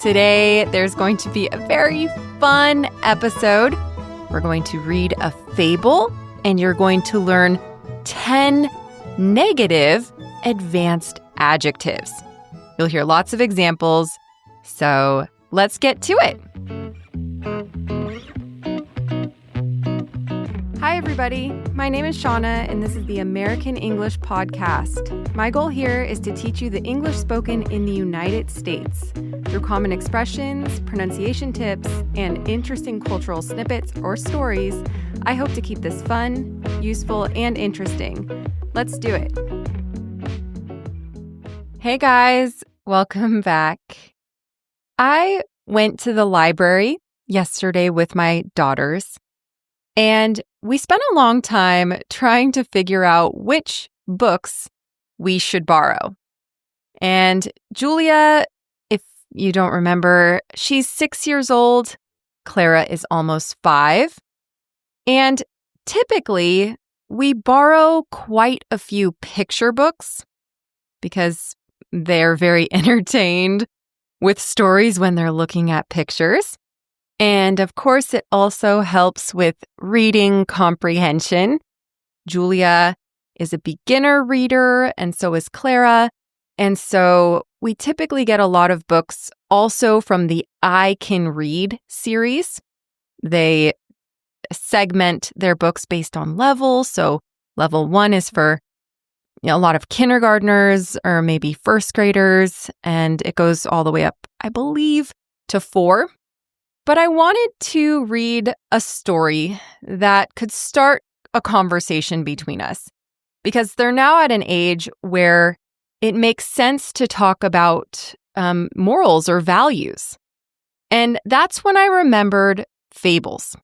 Today, there's going to be a very fun episode. We're going to read a fable, and you're going to learn 10 negative advanced adjectives. You'll hear lots of examples, so let's get to it. Hi, everybody. My name is Shauna, and this is the American English podcast. My goal here is to teach you the English spoken in the United States through common expressions, pronunciation tips, and interesting cultural snippets or stories. I hope to keep this fun, useful, and interesting. Let's do it. Hey, guys. Welcome back. I went to the library yesterday with my daughters, and we spent a long time trying to figure out which books we should borrow. And Julia, if you don't remember, she's 6 years old. Clara is almost 5. And typically, we borrow quite a few picture books because they're very entertained with stories when they're looking at pictures. And of course, it also helps with reading comprehension. Julia is a beginner reader, and so is Clara. And so we typically get a lot of books also from the I Can Read series. They segment their books based on level. So level 1 is for a lot of kindergartners or maybe first graders, and it goes all the way up, I believe, to 4. But I wanted to read a story that could start a conversation between us because they're now at an age where it makes sense to talk about morals or values. And that's when I remembered fables.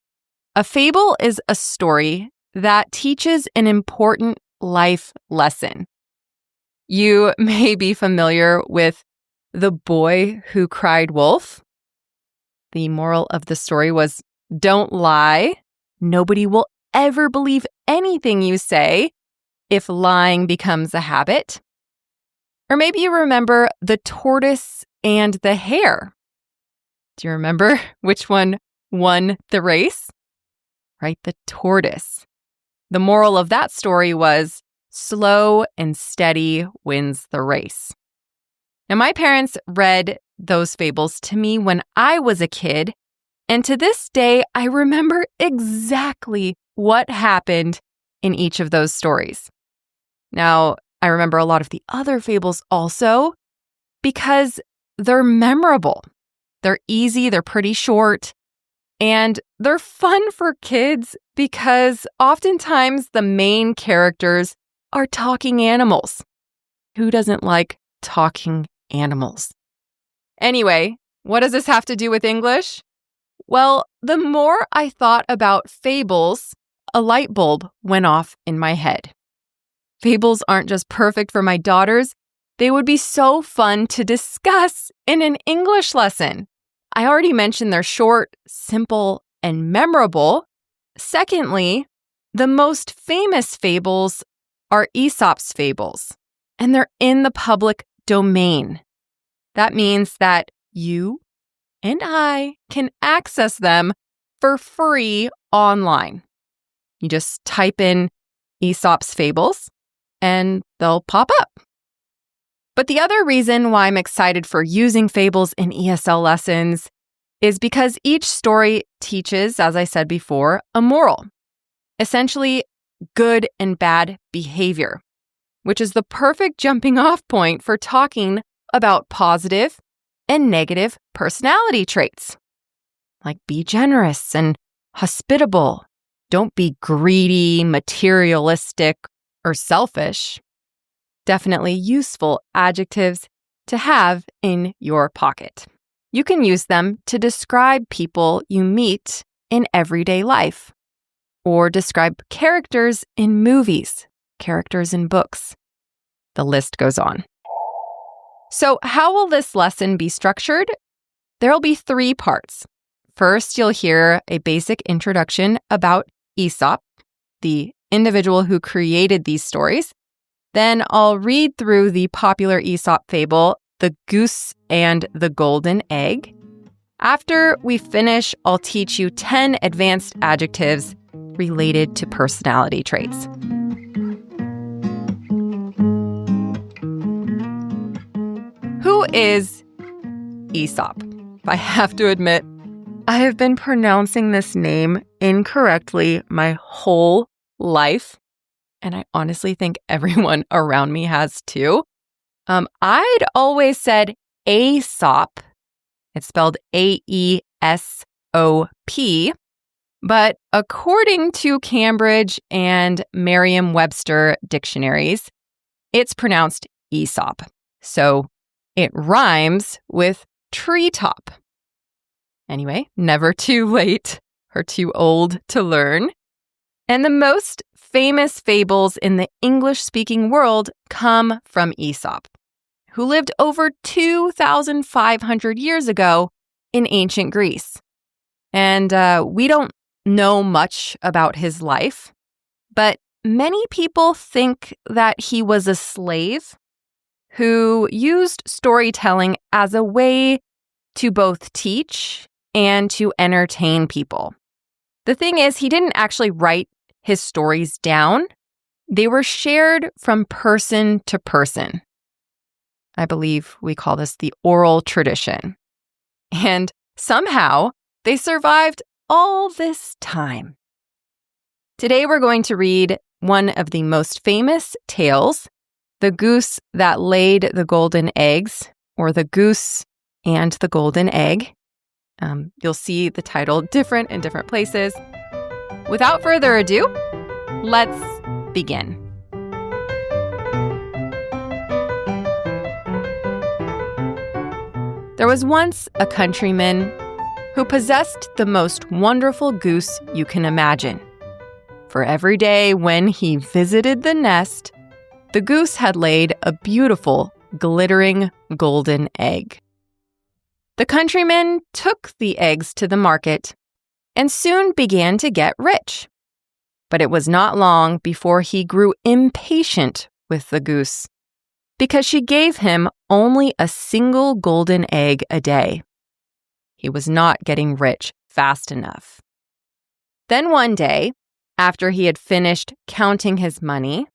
A fable is a story that teaches an important life lesson. You may be familiar with The Boy Who Cried Wolf. The moral of the story was, don't lie. Nobody will ever believe anything you say if lying becomes a habit. Or maybe you remember The Tortoise and the Hare. Do you remember which one won the race? Right, the tortoise. The moral of that story was, slow and steady wins the race. Now, my parents read those fables to me when I was a kid, and to this day, I remember exactly what happened in each of those stories. Now, I remember a lot of the other fables also because they're memorable. They're easy, they're pretty short, and they're fun for kids because oftentimes the main characters are talking animals. Who doesn't like talking animals? Anyway, what does this have to do with English? Well, the more I thought about fables, a light bulb went off in my head. Fables aren't just perfect for my daughters, they would be so fun to discuss in an English lesson. I already mentioned they're short, simple, and memorable. Secondly, the most famous fables are Aesop's fables, and they're in the public domain. That means that you and I can access them for free online. You just type in Aesop's fables and they'll pop up. But the other reason why I'm excited for using fables in ESL lessons is because each story teaches, as I said before, a moral. Essentially, good and bad behavior, which is the perfect jumping off point for talking about positive and negative personality traits. Like be generous and hospitable. Don't be greedy, materialistic, or selfish. Definitely useful adjectives to have in your pocket. You can use them to describe people you meet in everyday life, or describe characters in movies, characters in books. The list goes on. So how will this lesson be structured? There'll be 3 parts. First, you'll hear a basic introduction about Aesop, the individual who created these stories. Then I'll read through the popular Aesop fable The Goose and the Golden Egg. After we finish, I'll teach you 10 advanced adjectives related to personality traits. Who is Aesop? I have to admit, I have been pronouncing this name incorrectly my whole life, and I honestly think everyone around me has too. I'd always said Aesop. It's spelled Aesop. But according to Cambridge and Merriam-Webster dictionaries, it's pronounced Aesop. So it rhymes with treetop. Anyway, never too late or too old to learn. And the most famous fables in the English-speaking world come from Aesop, who lived over 2,500 years ago in ancient Greece. And we don't know much about his life, but many people think that he was a slave who used storytelling as a way to both teach and to entertain people. The thing is, he didn't actually write his stories down. They were shared from person to person. I believe we call this the oral tradition. And somehow they survived all this time. Today we're going to read one of the most famous tales, The Goose That Laid the Golden Eggs, or The Goose and the Golden Egg. You'll see the title different in different places. Without further ado, let's begin. There was once a countryman who possessed the most wonderful goose you can imagine. For every day when he visited the nest, the goose had laid a beautiful, glittering golden egg. The countryman took the eggs to the market and soon began to get rich. But it was not long before he grew impatient with the goose because she gave him only a single golden egg a day. He was not getting rich fast enough. Then one day, after he had finished counting his money,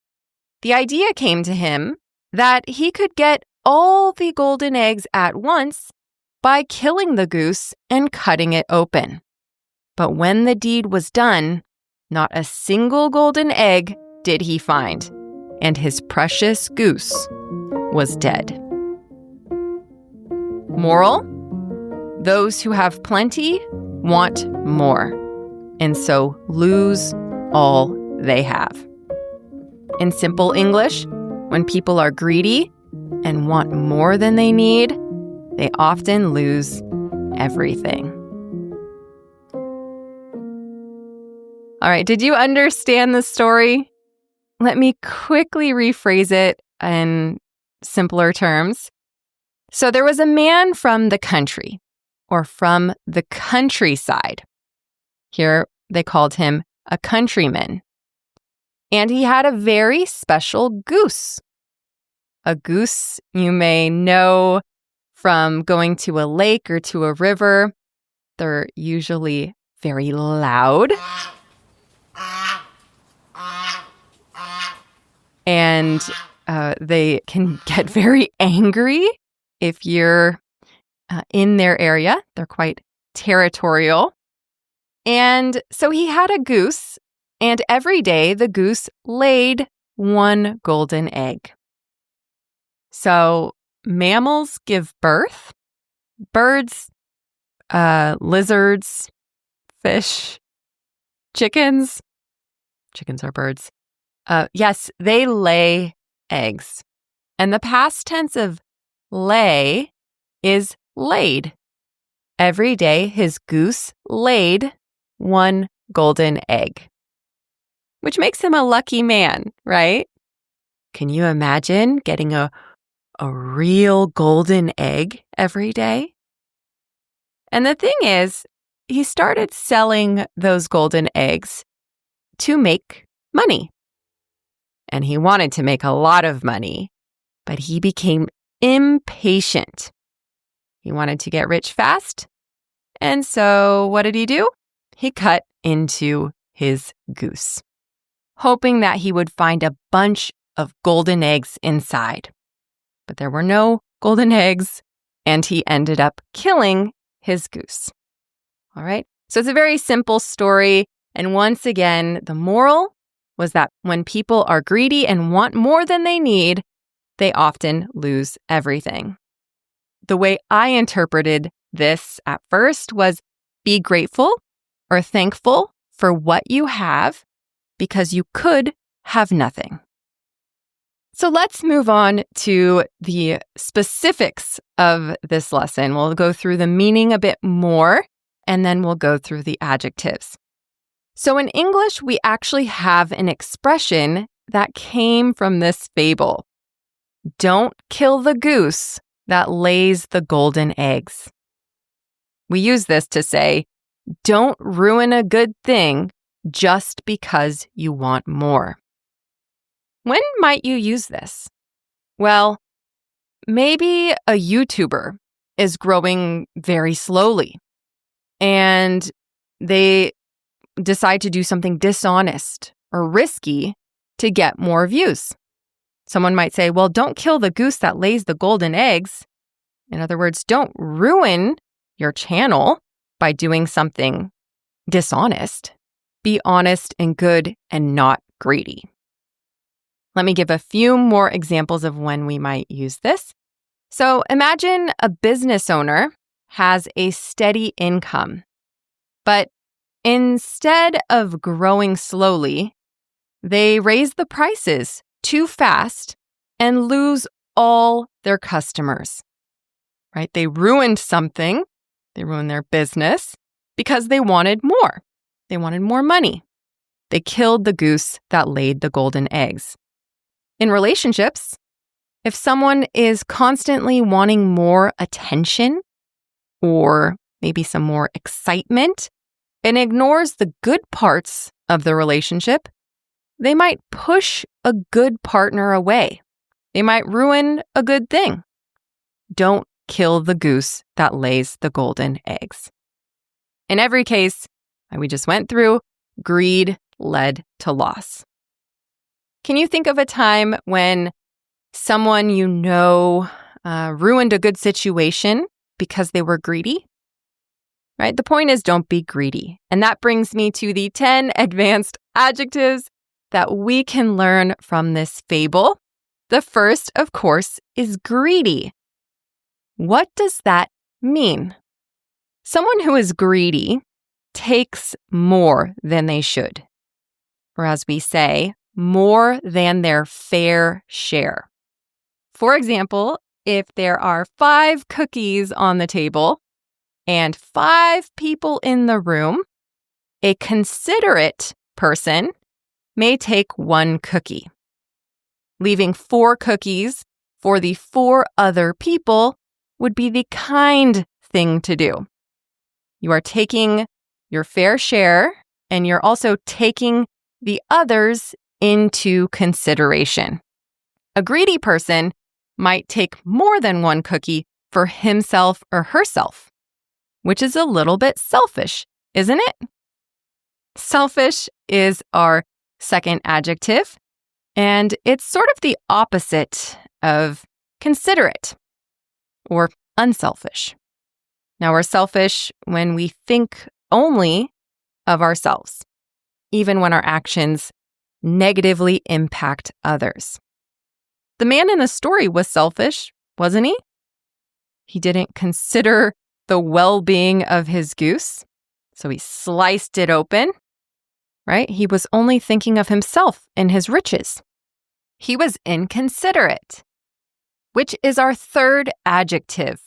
the idea came to him that he could get all the golden eggs at once by killing the goose and cutting it open. But when the deed was done, not a single golden egg did he find, and his precious goose was dead. Moral: those who have plenty want more, and so lose all they have. In simple English, when people are greedy and want more than they need, they often lose everything. All right, did you understand the story? Let me quickly rephrase it in simpler terms. So there was a man from the country, or from the countryside. Here they called him a countryman. And he had a very special goose. A goose you may know from going to a lake or to a river. They're usually very loud. And they can get very angry if you're in their area. They're quite territorial. And so he had a goose, and every day the goose laid one golden egg. So mammals give birth. Birds, lizards, fish, chickens. Chickens are birds. Yes, they lay eggs. And the past tense of lay is laid. Every day his goose laid one golden egg, which makes him a lucky man, right? Can you imagine getting a real golden egg every day? And the thing is, he started selling those golden eggs to make money. And he wanted to make a lot of money, but he became impatient. He wanted to get rich fast. And so what did he do? He cut into his goose, hoping that he would find a bunch of golden eggs inside. But there were no golden eggs, and he ended up killing his goose. All right, so it's a very simple story. And once again, the moral was that when people are greedy and want more than they need, they often lose everything. The way I interpreted this at first was be grateful or thankful for what you have because you could have nothing. So let's move on to the specifics of this lesson. We'll go through the meaning a bit more, and then we'll go through the adjectives. So in English, we actually have an expression that came from this fable. Don't kill the goose that lays the golden eggs. We use this to say, don't ruin a good thing just because you want more. When might you use this? Well, maybe a YouTuber is growing very slowly and they decide to do something dishonest or risky to get more views. Someone might say, well, don't kill the goose that lays the golden eggs. In other words, don't ruin your channel by doing something dishonest. Be honest and good and not greedy. Let me give a few more examples of when we might use this. So imagine a business owner has a steady income, but instead of growing slowly, they raise the prices too fast and lose all their customers, right? They ruined something. They ruined their business because they wanted more. They wanted more money. They killed the goose that laid the golden eggs. In relationships, if someone is constantly wanting more attention or maybe some more excitement and ignores the good parts of the relationship, they might push a good partner away. They might ruin a good thing. Don't kill the goose that lays the golden eggs. In every case, we just went through, greed led to loss. Can you think of a time when someone you know ruined a good situation because they were greedy? Right? The point is, don't be greedy. And that brings me to the 10 advanced adjectives that we can learn from this fable. The first, of course, is greedy. What does that mean? Someone who is greedy takes more than they should, or as we say, more than their fair share. For example, if there are 5 cookies on the table and 5 people in the room, a considerate person may take 1 cookie. Leaving 4 cookies for the 4 other people would be the kind thing to do. You are taking your fair share, and you're also taking the others into consideration. A greedy person might take more than 1 cookie for himself or herself, which is a little bit selfish, isn't it? Selfish is our second adjective, and it's sort of the opposite of considerate or unselfish. Now, we're selfish when we think only of ourselves, even when our actions negatively impact others. The man in the story was selfish, wasn't he? He didn't consider the well-being of his goose, so he sliced it open, right? He was only thinking of himself and his riches. He was inconsiderate, which is our third adjective.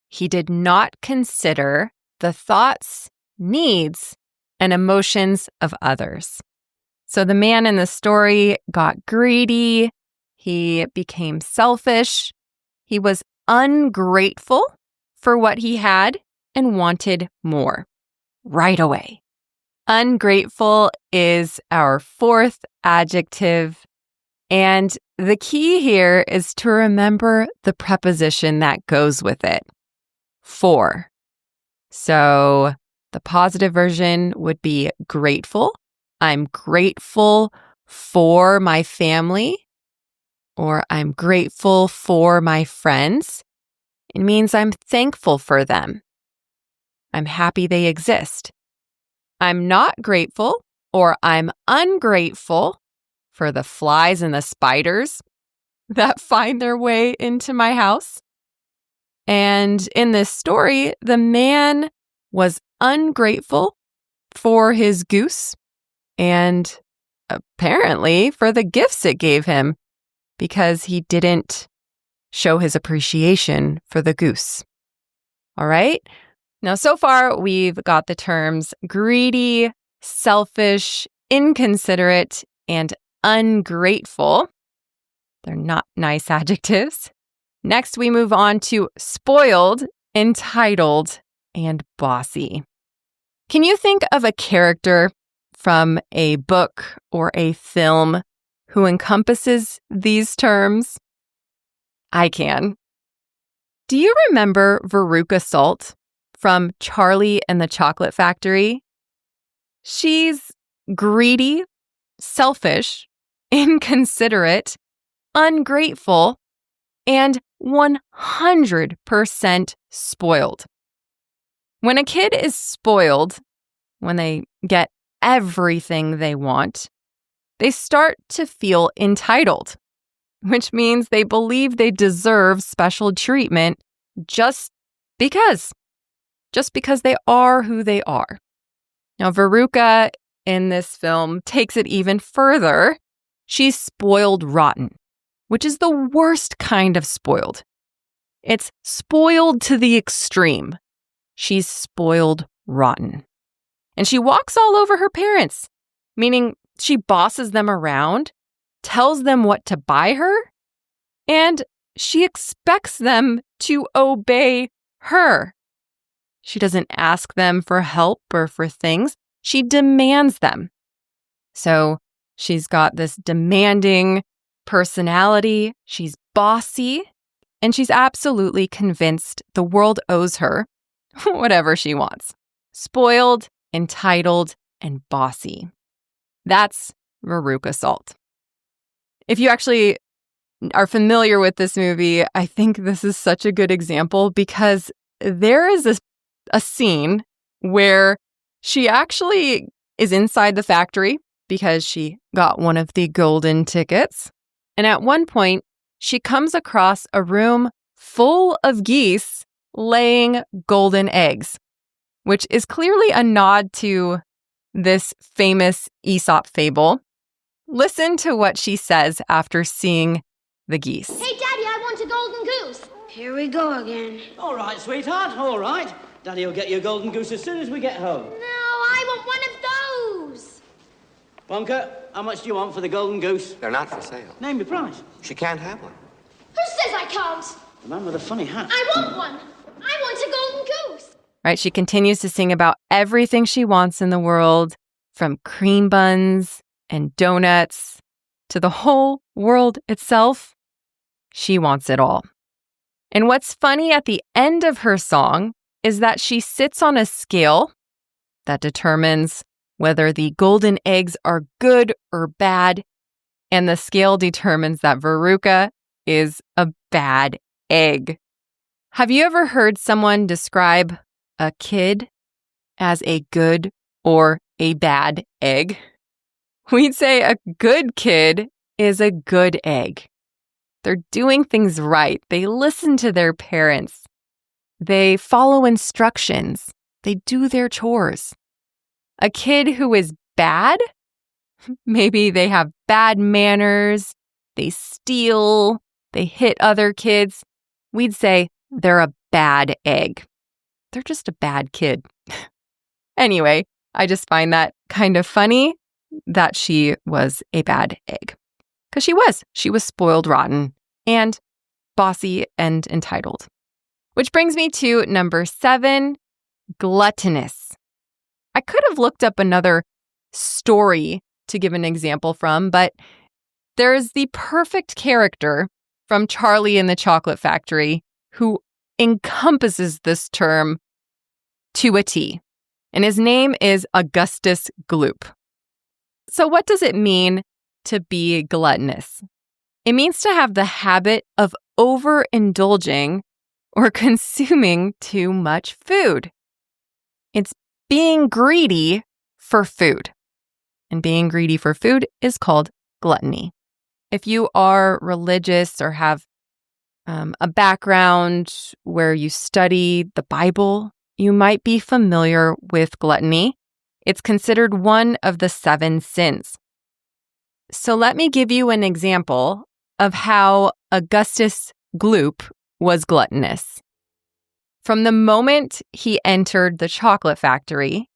He did not consider the thoughts, needs, and emotions of others. So the man in the story got greedy. He became selfish. He was ungrateful for what he had and wanted more right away. Ungrateful is our fourth adjective. And the key here is to remember the preposition that goes with it. For. So the positive version would be grateful. I'm grateful for my family, or I'm grateful for my friends. It means I'm thankful for them. I'm happy they exist. I'm not grateful, or I'm ungrateful for the flies and the spiders that find their way into my house. And in this story, the man was ungrateful for his goose and apparently for the gifts it gave him because he didn't show his appreciation for the goose. All right? Now, so far, we've got the terms greedy, selfish, inconsiderate, and ungrateful. They're not nice adjectives. Next, we move on to spoiled, entitled, and bossy. Can you think of a character from a book or a film who encompasses these terms? I can. Do you remember Veruca Salt from Charlie and the Chocolate Factory? She's greedy, selfish, inconsiderate, ungrateful, and 100% spoiled. When a kid is spoiled, when they get everything they want, they start to feel entitled, which means they believe they deserve special treatment just because they are who they are. Now, Veruca in this film takes it even further. She's spoiled rotten, which is the worst kind of spoiled. It's spoiled to the extreme. She's spoiled rotten. And she walks all over her parents, meaning she bosses them around, tells them what to buy her, and she expects them to obey her. She doesn't ask them for help or for things. She demands them. So she's got this demanding personality. She's bossy, and she's absolutely convinced the world owes her whatever she wants. Spoiled, entitled, and bossy. That's Veruca Salt. If you actually are familiar with this movie, I think this is such a good example because there is a scene where she actually is inside the factory because she got one of the golden tickets. And at one point, she comes across a room full of geese laying golden eggs, which is clearly a nod to this famous Aesop fable. Listen to what she says after seeing the geese. Hey, Daddy, I want a golden goose. Here we go again. All right, sweetheart, all right. Daddy will get you a golden goose as soon as we get home. No, I want one of those. Wonka, how much do you want for the golden goose? They're not for sale. Name your price. She can't have one. Who says I can't? The man with a funny hat. I want one. I want a golden goose. Right? She continues to sing about everything she wants in the world, from cream buns and donuts to the whole world itself. She wants it all. And what's funny at the end of her song is that she sits on a scale that determines whether the golden eggs are good or bad, and the scale determines that Veruca is a bad egg. Have you ever heard someone describe a kid as a good or a bad egg? We'd say a good kid is a good egg. They're doing things right. They listen to their parents. They follow instructions. They do their chores. A kid who is bad, maybe they have bad manners, they steal, they hit other kids. We'd say they're a bad egg. They're just a bad kid. Anyway, I just find that kind of funny that she was a bad egg. Because she was spoiled rotten and bossy and entitled. Which brings me to number 7, gluttonous. I could have looked up another story to give an example from, but There is the perfect character from Charlie and the Chocolate Factory who encompasses this term to a T, and his name is Augustus Gloop. So what does it mean to be gluttonous? It means to have the habit of overindulging or consuming too much food. It's being greedy for food. And being greedy for food is called gluttony. If you are religious or have a background where you study the Bible, you might be familiar with gluttony. It's considered one of the 7 sins. So let me give you an example of how Augustus Gloop was gluttonous. From the moment he entered the chocolate factory,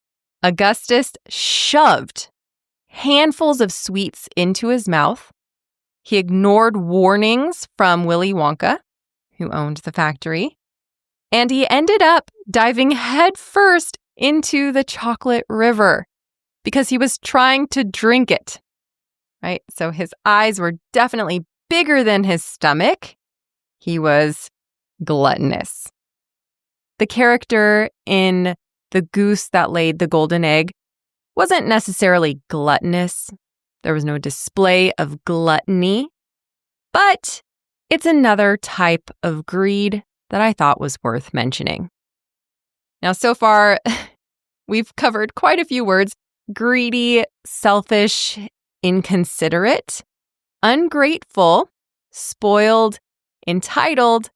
Augustus shoved handfuls of sweets into his mouth. He ignored warnings from Willy Wonka, who owned the factory, and he ended up diving headfirst into the chocolate river because he was trying to drink it, right? So his eyes were definitely bigger than his stomach. He was gluttonous. The character in The Goose That Laid the Golden Egg wasn't necessarily gluttonous. There was no display of gluttony, but it's another type of greed that I thought was worth mentioning. Now, so far, we've covered quite a few words: greedy, selfish, inconsiderate, ungrateful, spoiled, entitled,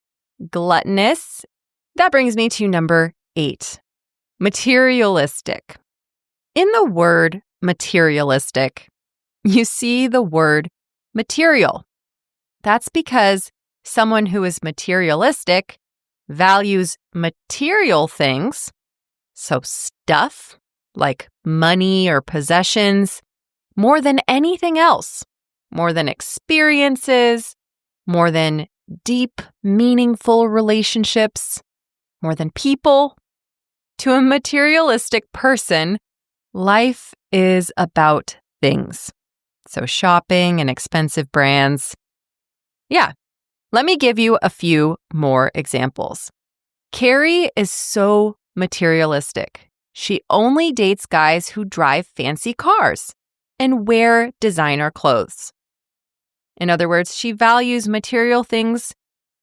gluttonous. That brings me to number 8, materialistic. In the word materialistic, you see the word material. That's because someone who is materialistic values material things, so stuff like money or possessions, more than anything else, more than experiences, more than deep, meaningful relationships, more than people. To a materialistic person, life is about things. So shopping and expensive brands. Yeah, let me give you a few more examples. Carrie is so materialistic. She only dates guys who drive fancy cars and wear designer clothes. In other words, she values material things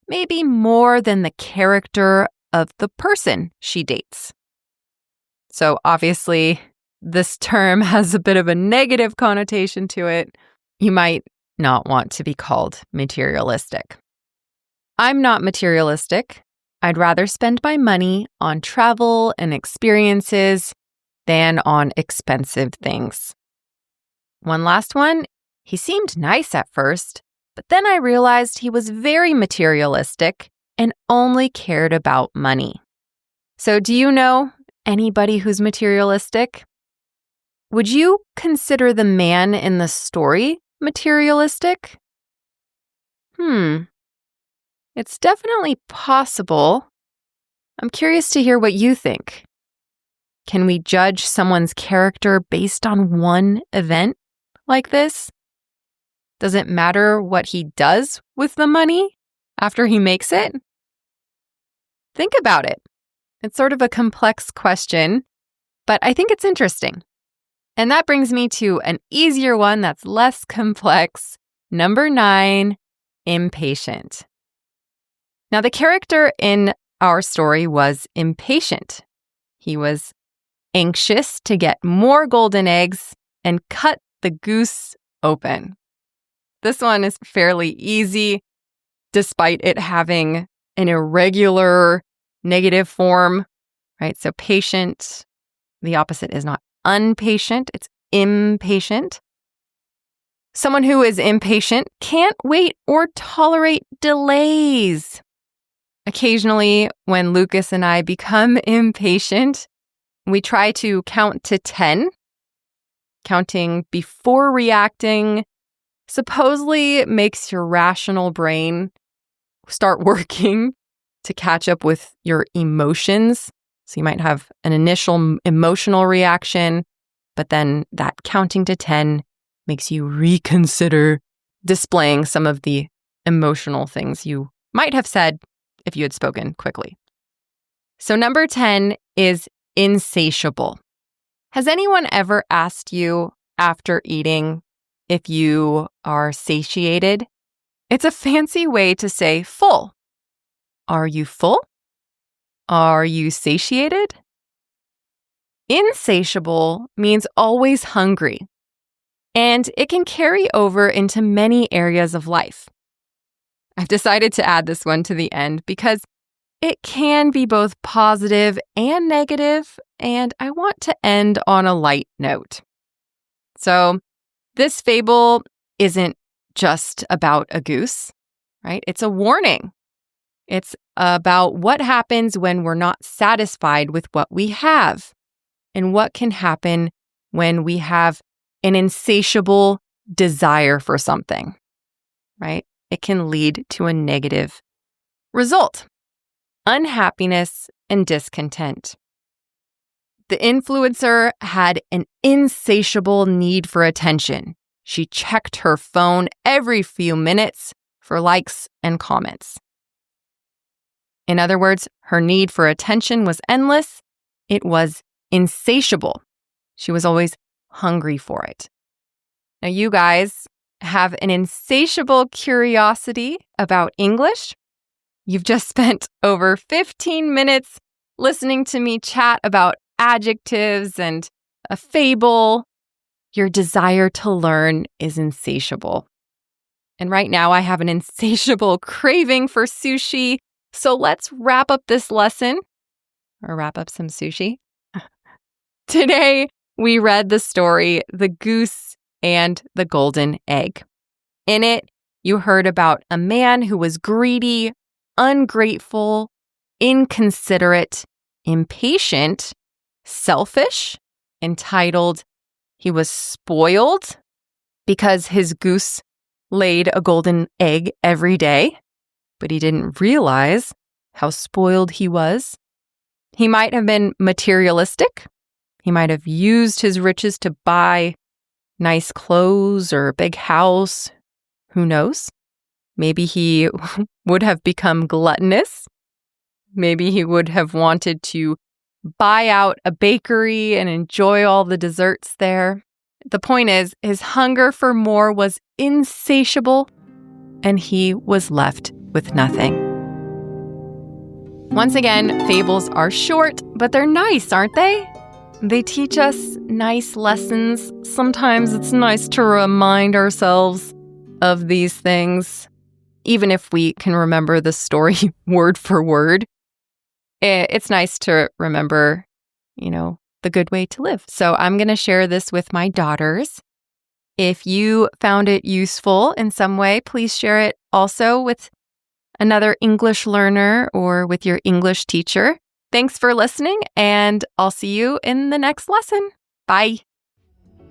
maybe more than the character of the person she dates. So obviously, this term has a bit of a negative connotation to it. You might not want to be called materialistic. I'm not materialistic. I'd rather spend my money on travel and experiences than on expensive things. One last one. He seemed nice at first, but then I realized he was very materialistic and only cared about money. So do you know anybody who's materialistic? Would you consider the man in the story materialistic? It's definitely possible. I'm curious to hear what you think. Can we judge someone's character based on one event like this? Does it matter what he does with the money after he makes it? Think about it. It's sort of a complex question, but I think it's interesting. And that brings me to an easier one that's less complex. Number 9, impatient. Now, the character in our story was impatient. He was anxious to get more golden eggs and cut the goose open. This one is fairly easy, despite it having an irregular negative form, right? So patient, the opposite is not impatient, it's impatient. Someone who is impatient can't wait or tolerate delays. Occasionally, when Lucas and I become impatient, we try to count to 10. Counting before reacting supposedly makes your rational brain start working to catch up with your emotions. So you might have an initial emotional reaction, but then that counting to 10 makes you reconsider displaying some of the emotional things you might have said if you had spoken quickly. So number 10 is insatiable. Has anyone ever asked you after eating if you are satiated? It's a fancy way to say full. Are you full? Are you satiated? Insatiable means always hungry, and it can carry over into many areas of life. I've decided to add this one to the end because it can be both positive and negative, and I want to end on a light note. So, this fable isn't just about a goose, right? It's a warning. It's about what happens when we're not satisfied with what we have, and what can happen when we have an insatiable desire for something, right? It can lead to a negative result: unhappiness and discontent. The influencer had an insatiable need for attention. She checked her phone every few minutes for likes and comments. In other words, her need for attention was endless. It was insatiable. She was always hungry for it. Now, you guys have an insatiable curiosity about English. You've just spent over 15 minutes listening to me chat about adjectives and a fable. Your desire to learn is insatiable. And right now, I have an insatiable craving for sushi. So let's wrap up this lesson, or wrap up some sushi. Today, we read the story, The Goose and the Golden Egg. In it, you heard about a man who was greedy, ungrateful, inconsiderate, impatient, selfish, entitled. He was spoiled because his goose laid a golden egg every day, but he didn't realize how spoiled he was. He might have been materialistic. He might have used his riches to buy nice clothes or a big house. Who knows? Maybe he would have become gluttonous. Maybe he would have wanted to buy out a bakery and enjoy all the desserts there. The point is, his hunger for more was insatiable, and he was left with nothing. Once again, fables are short, but they're nice, aren't they? They teach us nice lessons. Sometimes it's nice to remind ourselves of these things, even if we can remember the story word for word. It's nice to remember, the good way to live. So I'm going to share this with my daughters. If you found it useful in some way, please share it also with another English learner or with your English teacher. Thanks for listening, and I'll see you in the next lesson. Bye.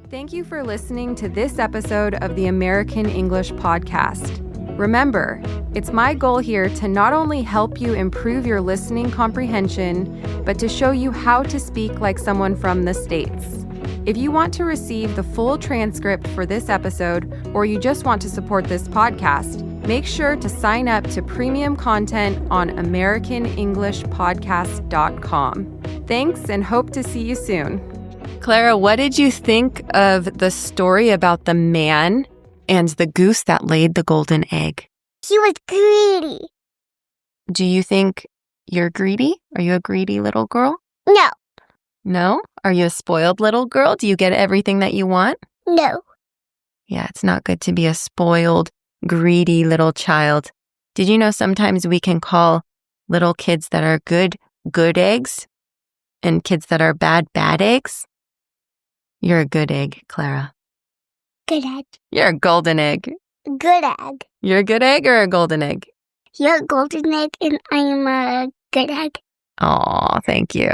Thank you for listening to this episode of the American English Podcast. Remember, it's my goal here to not only help you improve your listening comprehension, but to show you how to speak like someone from the States. If you want to receive the full transcript for this episode, or you just want to support this podcast, make sure to sign up to premium content on americanenglishpodcast.com. Thanks, and hope to see you soon. Clara, what did you think of the story about the man and the goose that laid the golden egg? He was greedy. Do you think you're greedy? Are you a greedy little girl? No. No? Are you a spoiled little girl? Do you get everything that you want? No. Yeah, it's not good to be a spoiled, greedy little child. Did you know sometimes we can call little kids that are good eggs, and kids that are bad eggs? You're a good egg, Clara. Good egg. You're a golden egg. Good egg. You're a good egg or a golden egg? You're a golden egg and I am a good egg. Aw, thank you.